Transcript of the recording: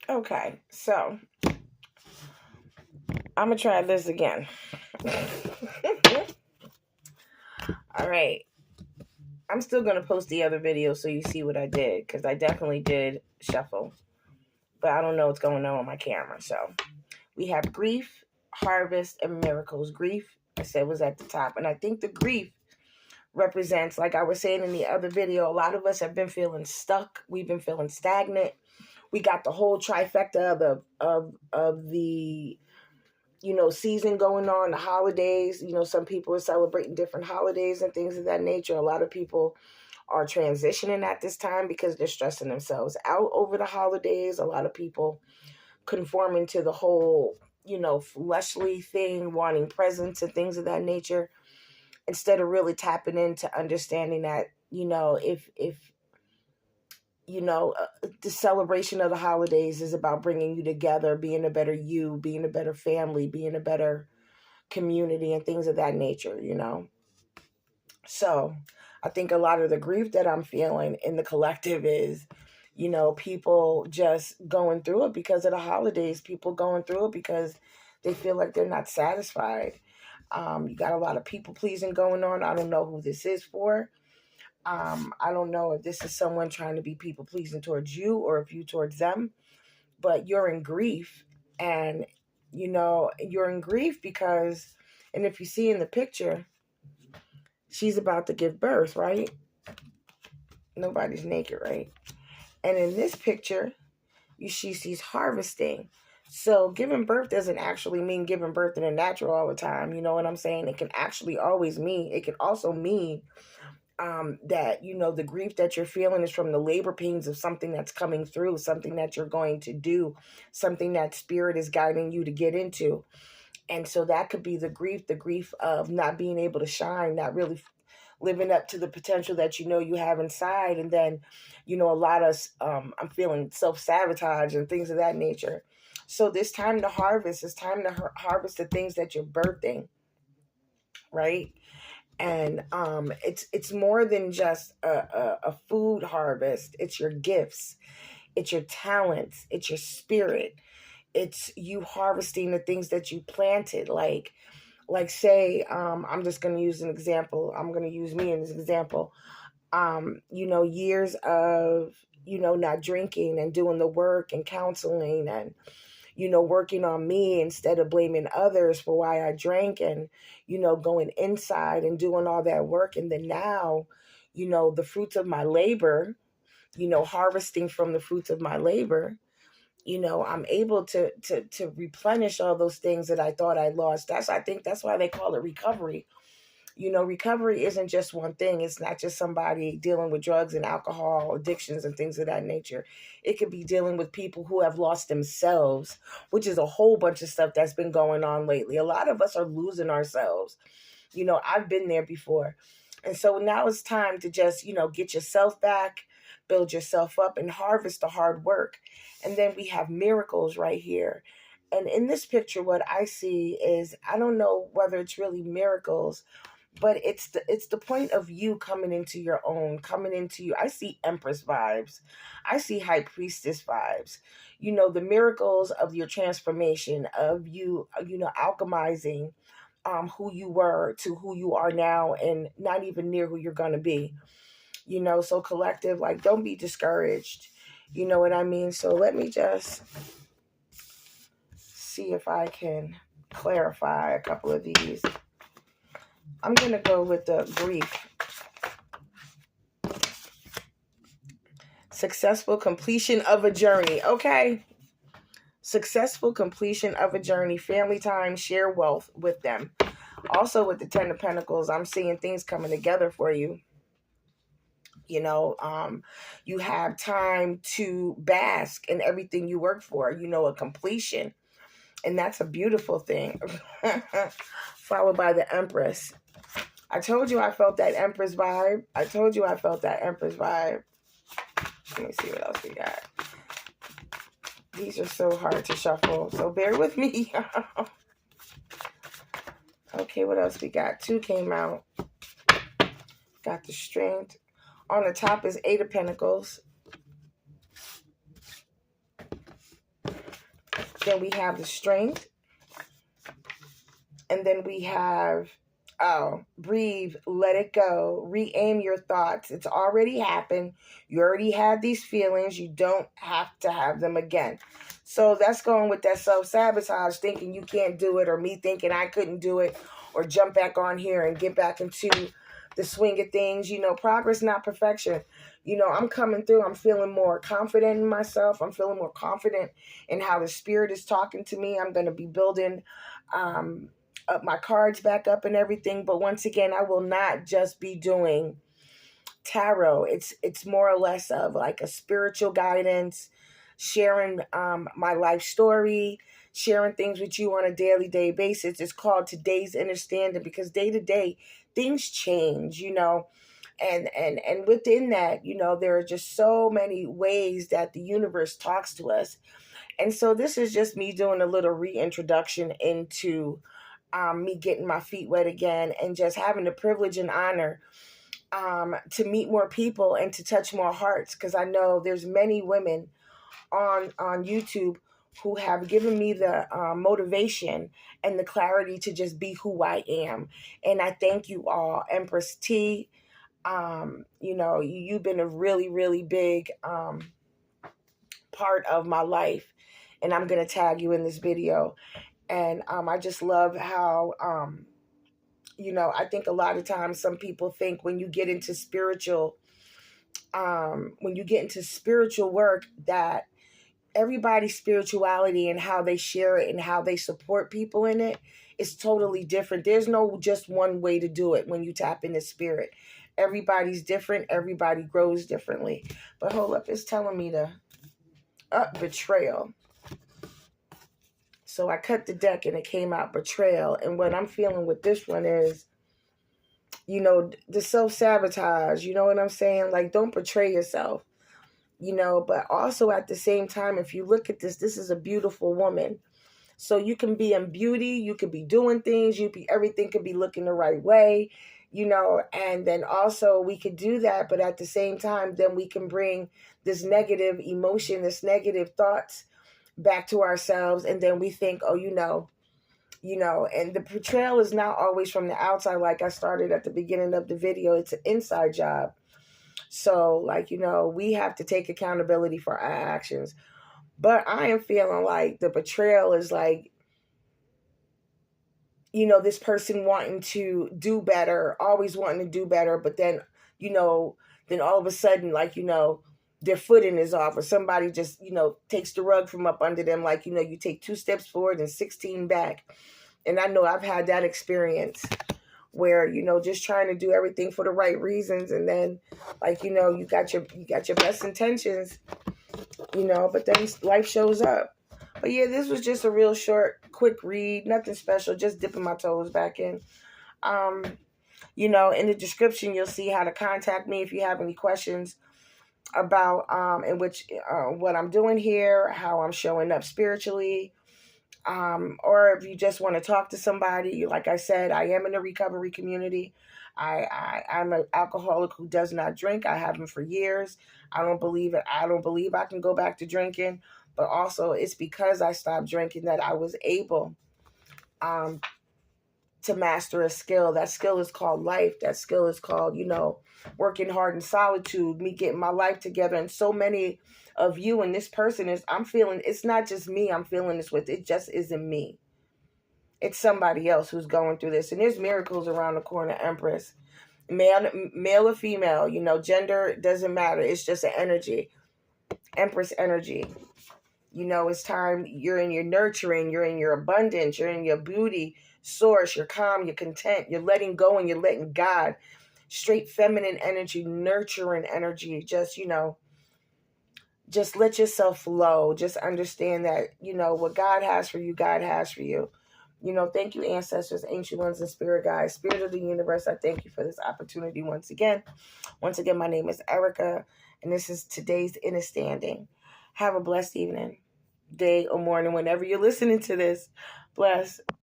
Okay, so I'm going to try this again. All right. I'm still going to post the other video so you see what I did, because I definitely did shuffle. But I don't know what's going on with my camera. So we have grief, harvest, and miracles. Grief, I said, was at the top. And I think the grief represents, like I was saying in the other video, a lot of us have been feeling stuck. We've been feeling stagnant. We got the whole trifecta of the season going on, the holidays. Some people are celebrating different holidays and things of that nature. A lot of people are transitioning at this time because they're stressing themselves out over the holidays. A lot of people conforming to the whole, fleshly thing, wanting presents and things of that nature, instead of really tapping into understanding that, if the celebration of the holidays is about bringing you together, being a better you, being a better family, being a better community and things of that nature, So I think a lot of the grief that I'm feeling in the collective is, people just going through it because of the holidays, people going through it because they feel like they're not satisfied. You got a lot of people pleasing going on. I don't know who this is for. I don't know if this is someone trying to be people pleasing towards you or if you towards them, but you're in grief, and you're in grief because, and if you see in the picture, she's about to give birth, right? Nobody's naked, right? And in this picture, she sees harvesting. So giving birth doesn't actually mean giving birth in the natural all the time. You know what I'm saying? It can actually always mean, it can also mean that, the grief that you're feeling is from the labor pains of something that's coming through, something that you're going to do, something that spirit is guiding you to get into. And so that could be the grief of not being able to shine, not really living up to the potential that you have inside. And then, a lot of, I'm feeling self-sabotage and things of that nature. So this time to harvest, it's time to harvest the things that you're birthing, right? And it's more than just a food harvest. It's your gifts, it's your talents, it's your spirit. It's you harvesting the things that you planted. Like say, I'm just going to use an example. I'm going to use me as an example. Years of, not drinking and doing the work and counseling and, working on me instead of blaming others for why I drank, and, going inside and doing all that work. And then now, the fruits of my labor, harvesting from the fruits of my labor, I'm able to replenish all those things that I thought I lost. I think that's why they call it recovery. Recovery isn't just one thing. It's not just somebody dealing with drugs and alcohol addictions and things of that nature. It could be dealing with people who have lost themselves, which is a whole bunch of stuff that's been going on lately. A lot of us are losing ourselves. I've been there before. And so now it's time to just, get yourself back, build yourself up, and harvest the hard work. And then we have miracles right here. And in this picture, what I see is, I don't know whether it's really miracles, but it's the point of you coming into your own, coming into you. I see Empress vibes. I see High Priestess vibes. The miracles of your transformation, of you, alchemizing who you were to who you are now, and not even near who you're going to be. So collective, like, don't be discouraged. You know what I mean? So let me just see if I can clarify a couple of these. I'm going to go with the grief. Successful completion of a journey. Okay. Successful completion of a journey. Family time. Share wealth with them. Also with the Ten of Pentacles, I'm seeing things coming together for you. You have time to bask in everything you work for, a completion. And that's a beautiful thing. Followed by the Empress. I told you I felt that Empress vibe. Let me see what else we got. These are so hard to shuffle, so bear with me. Okay, what else we got? 2 came out. Got the Strength. On the top is 8 of Pentacles. Then we have the strength. And then we have, breathe, let it go, re-aim your thoughts. It's already happened. You already had these feelings. You don't have to have them again. So that's going with that self-sabotage, thinking you can't do it, or me thinking I couldn't do it, or jump back on here and get back into the swing of things. Progress, not perfection. I'm coming through. I'm feeling more confident in myself. I'm feeling more confident in how the spirit is talking to me. I'm going to be building up my cards back up and everything. But once again, I will not just be doing tarot. It's more or less of like a spiritual guidance, sharing my life story, sharing things with you on a daily day basis. It's called Today's InnerStanding, because day to day things change, and within that, there are just so many ways that the universe talks to us. And so this is just me doing a little reintroduction into me getting my feet wet again, and just having the privilege and honor to meet more people and to touch more hearts, because I know there's many women on YouTube who have given me the motivation and the clarity to just be who I am. And I thank you all. Empress T, you've been a really, really big part of my life, and I'm going to tag you in this video. And I just love how, I think a lot of times some people think when you get into spiritual work, that everybody's spirituality and how they share it and how they support people in it is totally different. There's no just one way to do it when you tap into spirit. Everybody's different. Everybody grows differently. But hold up, it's telling me to betrayal. So I cut the deck and it came out betrayal. And what I'm feeling with this one is, the self-sabotage, you know what I'm saying? Like, don't betray yourself, but also at the same time, if you look at this is a beautiful woman. So you can be in beauty, you could be doing things, everything could be looking the right way, and then also we could do that. But at the same time, then we can bring this negative emotion, this negative thoughts back to ourselves, and then we think, and the betrayal is not always from the outside. Like I started at the beginning of the video, it's an inside job. So we have to take accountability for our actions. But I am feeling like the betrayal is like, this person wanting to do better, always wanting to do better, but then, then all of a sudden, their footing is off, or somebody just, takes the rug from up under them. You take 2 steps forward and 16 back. And I know I've had that experience where, just trying to do everything for the right reasons. And then you got your best intentions, but then life shows up. But yeah, this was just a real short, quick read, nothing special, just dipping my toes back in. In the description, you'll see how to contact me if you have any questions about what I'm doing here, how I'm showing up spiritually, or if you just want to talk to somebody. Like I said, I am in the recovery community. I'm an alcoholic who does not drink. I haven't for years. I don't believe it. I don't believe I can go back to drinking. But also, it's because I stopped drinking that I was able to master a skill. That skill is called life. That skill is called, working hard in solitude, me getting my life together. And so many of you and this person I'm feeling, it's not just me I'm feeling this with. It just isn't me. It's somebody else who's going through this. And there's miracles around the corner, Empress. Male or female, gender doesn't matter. It's just an energy. Empress energy. It's time. You're in your nurturing. You're in your abundance. You're in your beauty source. You're calm. You're content. You're letting go and you're letting God. Straight feminine energy, nurturing energy. Just, just let yourself flow. Just understand that, what God has for you, God has for you. Thank you, ancestors, ancient ones, and spirit guides, spirit of the universe. I thank you for this opportunity once again. Once again, my name is Erica, and this is Today's InnerStanding. Have a blessed evening, day, or morning, whenever you're listening to this. Bless.